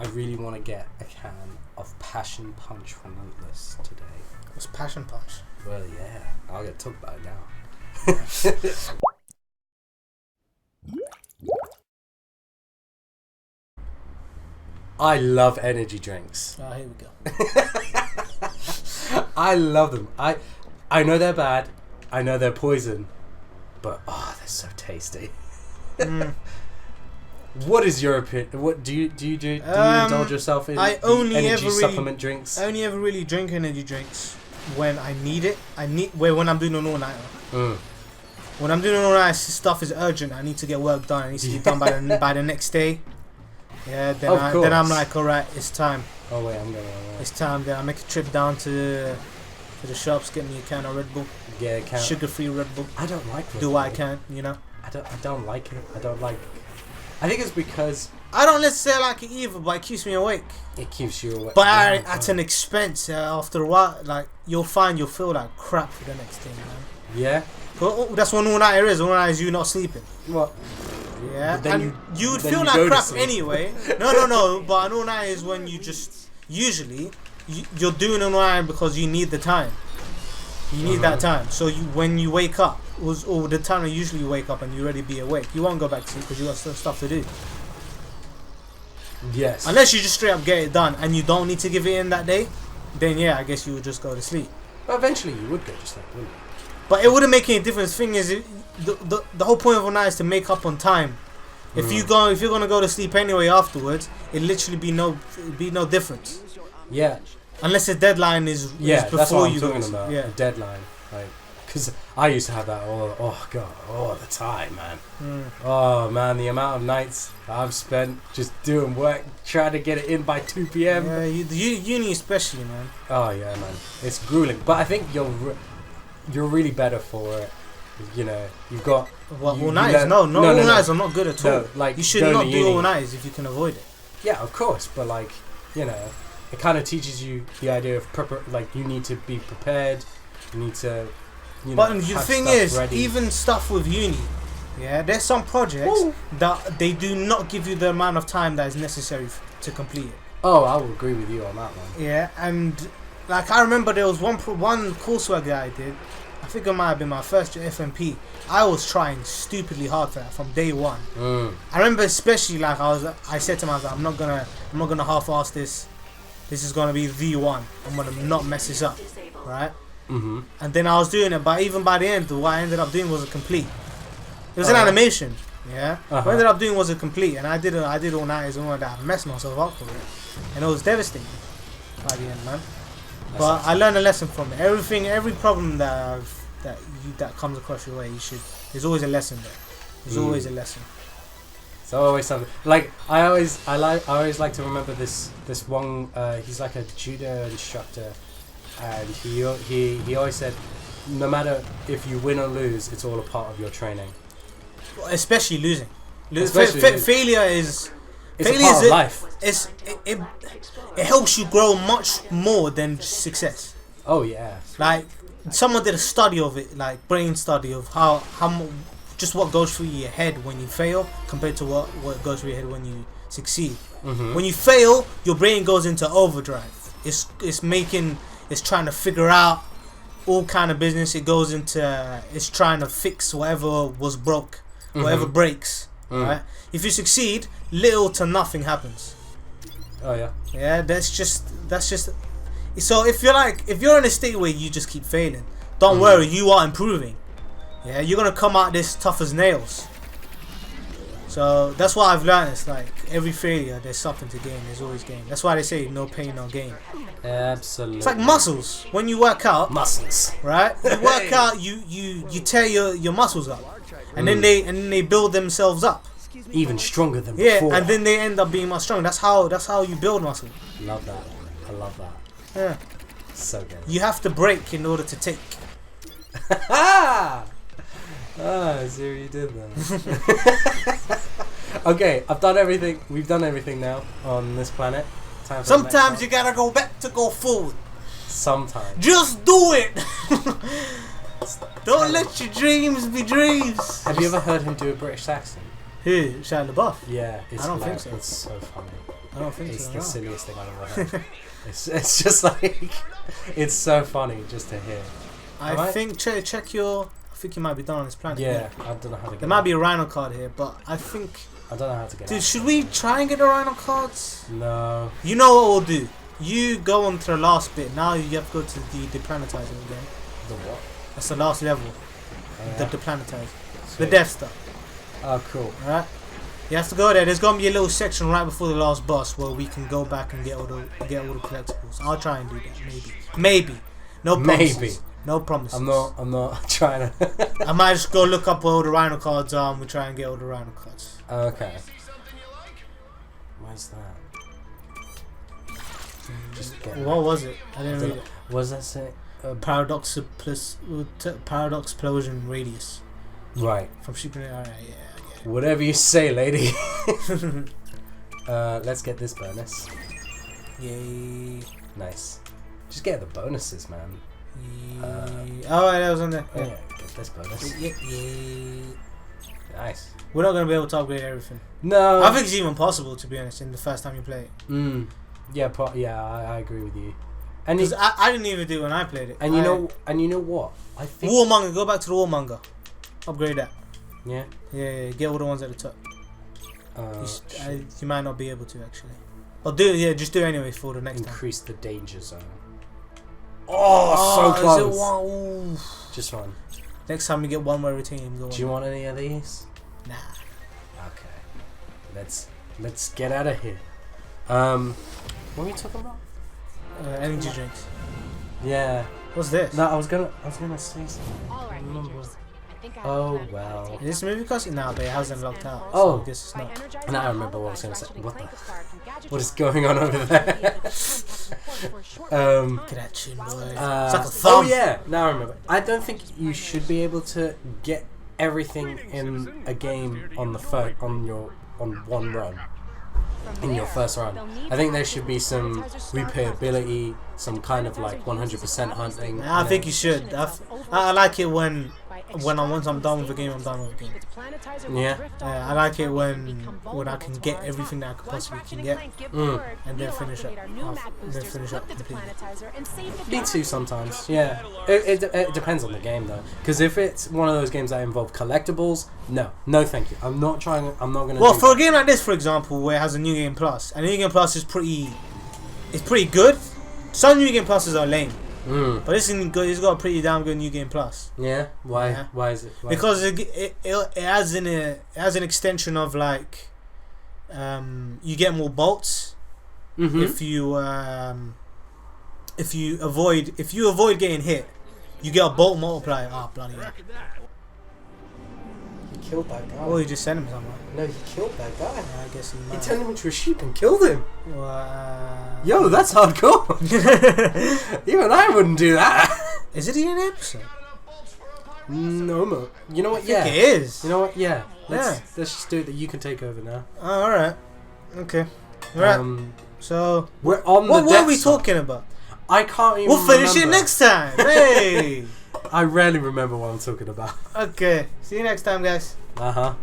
I really want to get a can of Passion Punch Relentless today. What's Passion Punch? Well, yeah, I'll get talked about it now. I love energy drinks. Oh, here we go. I love them. I know they're bad. I know they're poison. But, they're so tasty. What is your opinion? What do you indulge yourself in? I only energy supplement drinks. I only ever really drink energy drinks when I need it. When I'm doing an all-nighter. When I'm doing an all-nighter, stuff is urgent. I need to get work done. I need to be done by the next day. Yeah, then I'm like, alright, it's time. Oh wait, I'm going. It's time. Then I make a trip down to the shops, get me a can of Red Bull. Yeah, a can. Sugar-free Red Bull. I don't like Red Bull. I can, you know. I don't like it. I think it's because I don't necessarily like it either, but it keeps me awake. It keeps you awake. But at an expense. After a while, like you'll feel like crap for the next day, man. Yeah. That's what all-nighter is. All-nighter is you not sleeping. What? Yeah, and you would feel like crap anyway. No. But an all-nighter is when you just usually you're doing an all-nighter because you need the time. You need that time. So when you wake up, or the time you usually wake up and you already be awake, you won't go back to sleep because you got stuff to do. Yes. Unless you just straight up get it done and you don't need to give it in that day, then yeah, I guess you would just go to sleep. But eventually you would go to sleep, wouldn't you? But it wouldn't make any difference. The thing is, the whole point of a night is to make up on time. If you're gonna go to sleep anyway afterwards, it literally be no difference. Yeah. Unless the deadline is before that's what I'm you talking go. about. Yeah. The deadline, like, because I used to have that all the time, man. Oh man, the amount of nights I've spent just doing work, trying to get it in by 2 p.m. Yeah, uni especially, man. Oh yeah, man, it's grueling. But I think you're really better for it. You know, you've got all-nighters. No, all-nighters are not good at all. No, like you should not do all-nighters if you can avoid it. Yeah, of course, but like, you know, it kind of teaches you the idea of like you need to be prepared. You need to. But the thing is, ready. Even stuff with uni, yeah, there's some projects that they do not give you the amount of time that is necessary to complete it. Oh, I will agree with you on that one. Yeah, and like I remember there was one coursework that I did. I think it might have been my first year FMP. I was trying stupidly hard for that from day one. I remember especially like I said to myself, I'm not gonna half-ass this. This is gonna be the one. I'm gonna not mess this up, right? And then I was doing it, but even by the end, what I ended up doing was a complete. It was an animation, yeah. What I ended up doing was a complete, and I did all night and all that. I messed myself up for it, and it was devastating by the end, man. But I learned a lesson from it. Every problem that comes across your way, there's always a lesson there. There's always a lesson. It's always something. Like I always like to remember this one. He's like a judo instructor. And he always said, no matter if you win or lose, it's all a part of your training. Especially losing. Failure is a part of life. It helps you grow much more than success. Oh yeah. Like someone did a study of it, like brain study of how just what goes through your head when you fail compared to what goes through your head when you succeed. When you fail, your brain goes into overdrive. It's trying to figure out all kind of business. It's trying to fix whatever was broke, whatever breaks. Right? If you succeed, little to nothing happens. Oh yeah. Yeah, that's just. So if you're in a state where you just keep failing, don't worry, you are improving. Yeah, you're gonna come out this tough as nails. So that's what I've learned. It's like every failure, there's something to gain. There's always gain. That's why they say no pain, no gain. Absolutely. It's like muscles. When you work out, muscles, right? You work out, you tear your muscles up, and then they build themselves up, even stronger than before. Yeah, and then they end up being much stronger. That's how you build muscle. Love that. I love that. Yeah. So good. You have to break in order to take. I see what you did then. Okay, I've done everything. We've done everything now on this planet. Sometimes you gotta go back to go forward. Sometimes. Just do it. Don't let your dreams be dreams. Have you ever heard him do a British accent? Who? Shia LaBeouf? Yeah, I don't think so. It's so funny. I don't think It's so. the No. silliest thing I've ever heard. It's just like it's so funny just to hear. I think check your. I think you might be done on this planet. Yeah, I don't know how to get. There might be a rhino card here, but I think. I don't know how to get. Dude, out. should we try and get the rhino cards? No. You know what we'll do. You go on to the last bit. Now you have to go to the deplanetizer again. The what? That's the last level. Yeah. The deplanetizer. The Sweet. Death Star. Oh, cool. Alright? You have to go there. There's gonna be a little section right before the last boss where we can go back and get all the collectibles. I'll try and do that. Maybe. No promises. Maybe. No promises. I'm not trying to. I might just go look up where all the rhino cards are and we try and get all the rhino cards. Okay. Where's that? Just get. What was it? I didn't read it. What does that say? Paradox plus paradox explosion radius. Right. From Super. Alright, yeah. Whatever you say, lady. Let's get this bonus. Yay. Nice. Just get the bonuses, man. Yay. Oh, that was on there. Yeah, get this bonus. Yay. Nice. We're not gonna be able to upgrade everything. No. I think it's even possible, to be honest, in the first time you play it. Yeah, I agree with you. And Because I didn't even do it when I played it. and you know what? I think Warmonger, go back to the Warmonger. Upgrade that. Yeah. Yeah, get all the ones at the top. Shit. You might not be able to actually. Or just do it anyway for the next time. Increase the danger zone. Oh, so close. Is it one? Ooh. Just one. Next time we get one more routine, go on. Do you want any of these? Nah. Okay. Let's get out of here. What are we talking about? Energy drinks. Yeah. What's this? No, I was gonna say something. All right, Remember. Rangers. I think I have Oh a plan for well. next Is this movie costume? Nah, but it hasn't locked out. Oh. So I guess it's By not. energizing Now I the remember what I was gonna holographic say. Ratchet and What the Clank card from Gadget What is Store, going on over you'll there? be able to hunt and support for a short Look at time. that chin, boy. It's It's like Oh a thumb. yeah, now I remember. I don't think you should be able to get everything in a game on one run. In your first run, I think there should be some replayability, some kind of like 100% hunting. I think you should. I like it when once I'm done with the game, I'm done with the game. Yeah. I like it when I can get everything that I could possibly can get, and then finish up completely. Me too sometimes. Yeah. It depends on the game though, because if it's one of those games that involve collectibles, no, thank you. I'm not gonna. Well, do for a that. game like this, for example, where it has a new game plus, and new game plus is pretty good. Some new game pluses are lame, but this is good. It's got a pretty damn good new game plus. Yeah. Why? Yeah. Why is it? Why? Because it has an extension of like, you get more bolts if you avoid getting hit, you get a bolt multiplier. Ah, bloody hell! He killed that guy. Oh, you just sent him somewhere. No, he killed that guy. Yeah, I guess he He might. turned him into a sheep and killed him. Well, Yo, that's hardcore. Even I wouldn't do that. is it in an episode? No, mo. You know what? I Yeah. think it is. You know what? Yeah. Let's just do it. That you can take over now. Oh, all right. Okay. All right. So We're on the. what were Death we Star. talking about? I can't even. We'll finish it remember. next time. Hey. I rarely remember what I'm talking about. Okay. See you next time, guys. Uh huh.